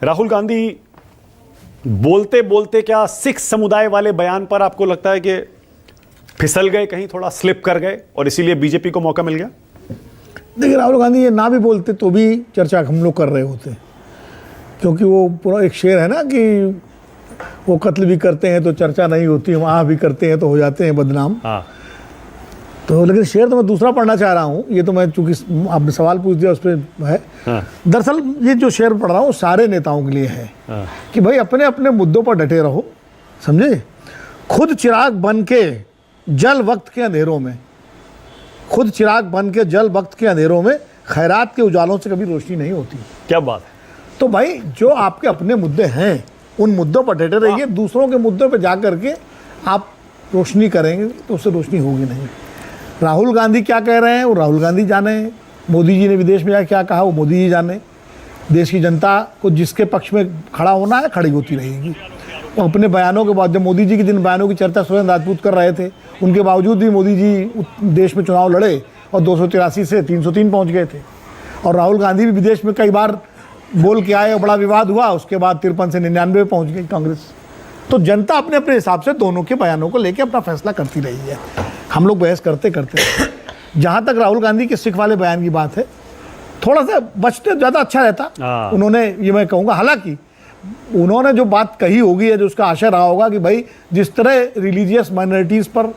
राहुल गांधी बोलते बोलते क्या सिख समुदाय वाले बयान पर आपको लगता है कि फिसल गए, कहीं थोड़ा स्लिप कर गए और इसीलिए बीजेपी को मौका मिल गया? देखिए, राहुल गांधी ये ना भी बोलते तो भी चर्चा हम लोग कर रहे होते, क्योंकि वो पूरा एक शेर है ना कि वो कत्ल भी करते हैं तो चर्चा नहीं होती, वहाँ भी करते हैं तो हो जाते हैं बदनाम। हाँ। तो लेकिन शेर तो मैं दूसरा पढ़ना चाह रहा हूँ, ये तो मैं चूंकि आपने सवाल पूछ दिया उस पर है। हाँ। दरअसल ये जो शेर पढ़ रहा हूँ सारे नेताओं के लिए है। हाँ। कि भाई अपने अपने मुद्दों पर डटे रहो, समझे। खुद चिराग बन के जल वक्त के अंधेरों में, खुद चिराग बन के जल वक्त के अंधेरों में, खैरात के उजालों से कभी रोशनी नहीं होती। क्या बात है। तो भाई जो आपके अपने मुद्दे हैं उन मुद्दों पर डटे रहिए, दूसरों के मुद्दों पर जा करके आप रोशनी करेंगे तो उससे रोशनी होगी नहीं। राहुल गांधी क्या कह रहे हैं वो राहुल गांधी जाने, मोदी जी ने विदेश में जाकर क्या कहा वो मोदी जी जाने। देश की जनता को जिसके पक्ष में खड़ा होना है खड़ी होती रहेगी। वो अपने बयानों के बाद, जब मोदी जी के जिन बयानों की चर्चा सुरेंद्र राजपूत कर रहे थे, उनके बावजूद भी मोदी जी देश में चुनाव लड़े और 283 से 303 पहुँच गए थे। और राहुल गांधी भी विदेश में कई बार बोल के आए और बड़ा विवाद हुआ, उसके बाद 53 से 99 पहुँच गई कांग्रेस। तो जनता अपने अपने हिसाब से दोनों के बयानों को लेकर अपना फैसला करती रही है। हम लोग बहस करते करते जहाँ तक राहुल गांधी के सिख वाले बयान की बात है, थोड़ा सा बचते ज़्यादा अच्छा रहता। उन्होंने, ये मैं कहूँगा, हालांकि उन्होंने जो बात कही होगी है, जो उसका आशय रहा होगा कि भाई जिस तरह रिलीजियस माइनॉरिटीज़ पर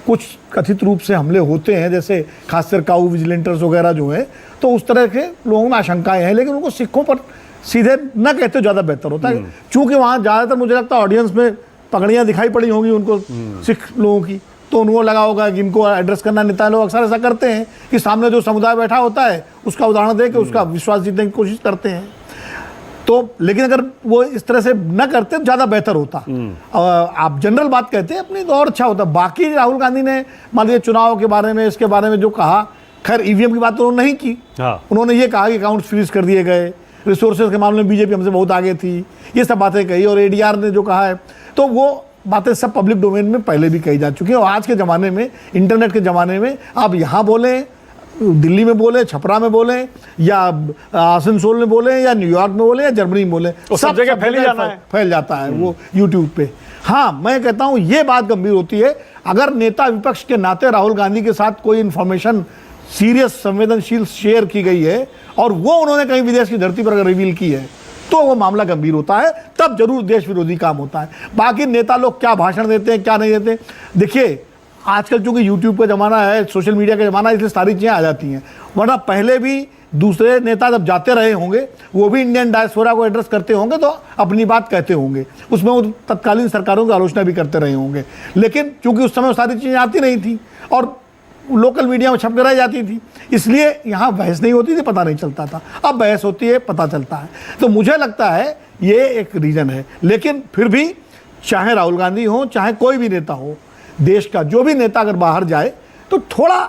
कुछ कथित रूप से हमले होते हैं, जैसे खासकर काऊ विजिलेंटर्स वगैरह जो है, तो उस तरह के लोगों में आशंकाएँ हैं, लेकिन उनको सिखों पर सीधे न कहते ज़्यादा बेहतर होता है। चूँकि वहाँ ज़्यादातर मुझे लगता है ऑडियंस में पगड़ियाँ दिखाई पड़ी होंगी उनको, सिख लोगों की, तो उनको लगा होगा कि इनको एड्रेस करना। नेता लोग अक्सर ऐसा करते हैं कि सामने जो समुदाय बैठा होता है उसका उदाहरण दे के उसका विश्वास जीतने की कोशिश करते हैं। तो लेकिन अगर वो इस तरह से न करते तो ज़्यादा बेहतर होता। आप जनरल बात कहते हैं अपनी तो और अच्छा होता। बाकी राहुल गांधी ने मान लीजिए चुनाव के बारे में, इसके बारे में जो कहा, खैर ईवीएम की बात तो उन्होंने नहीं की। उन्होंने ये कहा कि अकाउंट फ्रीज कर दिए गए, रिसोर्सेज के मामले में बीजेपी हमसे बहुत आगे थी, ये सब बातें कही। और एडीआर ने जो कहा है, तो वो बातें सब पब्लिक डोमेन में पहले भी कही जा चुकी हैं। और आज के ज़माने में, इंटरनेट के ज़माने में, आप यहाँ बोलें, दिल्ली में बोले, छपरा में बोले, या आसनसोल में बोले, या न्यूयॉर्क में बोले, या जर्मनी में बोले, सब जगह फैल जाता है वो यूट्यूब पे। हाँ, मैं कहता हूँ ये बात गंभीर होती है अगर नेता विपक्ष के नाते राहुल गांधी के साथ कोई इन्फॉर्मेशन सीरियस, संवेदनशील शेयर की गई है और वो उन्होंने कहीं विदेश की धरती पर अगर रिवील की है, तो वो मामला गंभीर होता है, तब जरूर देश विरोधी काम होता है। बाकी नेता लोग क्या भाषण देते हैं, क्या नहीं देते, देखिए आजकल चूंकि यूट्यूब का ज़माना है, सोशल मीडिया का ज़माना है, इसलिए सारी चीज़ें आ जाती हैं। वरना पहले भी दूसरे नेता जब जाते रहे होंगे, वो भी इंडियन डायस्पोरा को एड्रेस करते होंगे तो अपनी बात कहते होंगे, उसमें वो तत्कालीन सरकारों की आलोचना भी करते रहे होंगे। लेकिन चूंकि उस समय सारी चीज़ें आती नहीं थी और लोकल मीडिया में छप कर रह जाती थी, इसलिए यहाँ बहस नहीं होती थी, पता नहीं चलता था। अब बहस होती है, पता चलता है। तो मुझे लगता है ये एक रीज़न है। लेकिन फिर भी चाहे राहुल गांधी हो, चाहे कोई भी नेता हो, देश का जो भी नेता अगर बाहर जाए तो थोड़ा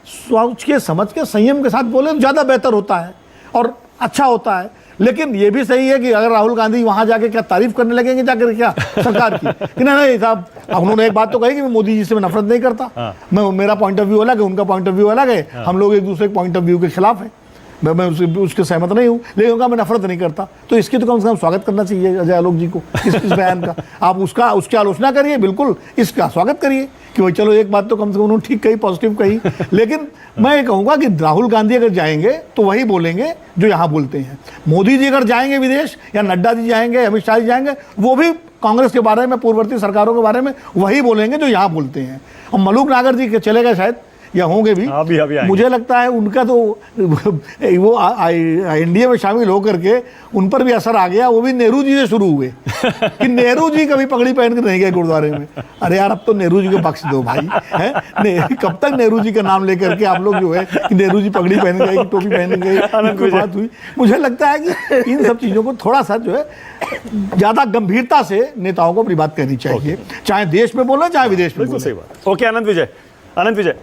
सोच के, समझ के, संयम के साथ बोले तो ज़्यादा बेहतर होता है और अच्छा होता है। लेकिन ये भी सही है कि अगर राहुल गांधी वहाँ जाके क्या तारीफ करने लगेंगे जाकर क्या सरकार की, कि नहीं साहब, उन्होंने एक बात तो कही कि मैं मोदी जी से मैं नफरत नहीं करता, मैं, मेरा पॉइंट ऑफ व्यू अलग है, उनका पॉइंट ऑफ व्यू अलग है, हम लोग एक दूसरे के पॉइंट ऑफ व्यू के खिलाफ हैं, मैं उसके सहमत नहीं हूँ, लेकिन उनका मैं नफरत नहीं करता। तो इसकी तो कम से कम स्वागत करना चाहिए अजय आलोक जी को, इस बयान का। आप उसकी आलोचना करिए, बिल्कुल इसका स्वागत करिए कि भाई चलो एक बात तो कम से कम उन्होंने ठीक कही, पॉजिटिव कही। लेकिन मैं ये कहूँगा कि राहुल गांधी अगर जाएंगे तो वही बोलेंगे जो यहाँ बोलते हैं। मोदी जी अगर जाएंगे विदेश, या नड्डा जी जाएंगे, अमित शाह जी जाएंगे, वो भी कांग्रेस के बारे में, पूर्ववर्ती सरकारों के बारे में वही बोलेंगे जो यहाँ बोलते हैं। और मलूक नागर जी के चले गए शायद, या होंगे भी, मुझे लगता है उनका तो वो इंडिया में शामिल होकर के उन पर भी असर आ गया। वो भी नेहरू जी से शुरू हुए कि नेहरू जी कभी पगड़ी पहन कर नहीं गए गुरुद्वारे में। अरे यार, अब तो नेहरू जी को बख्श दो भाई, है कब तक नेहरू जी का नाम लेकर के आप लोग जो है कि नेहरू जी पगड़ी पहन गए, कि टोपी पहन गए, कोई बात हुई। मुझे लगता है कि इन सब चीज़ों को थोड़ा सा जो है ज़्यादा गंभीरता से नेताओं को अपनी बात कहनी चाहिए, चाहे देश में बोले चाहे विदेश में बोले। सही बात। ओके, अनंत विजय।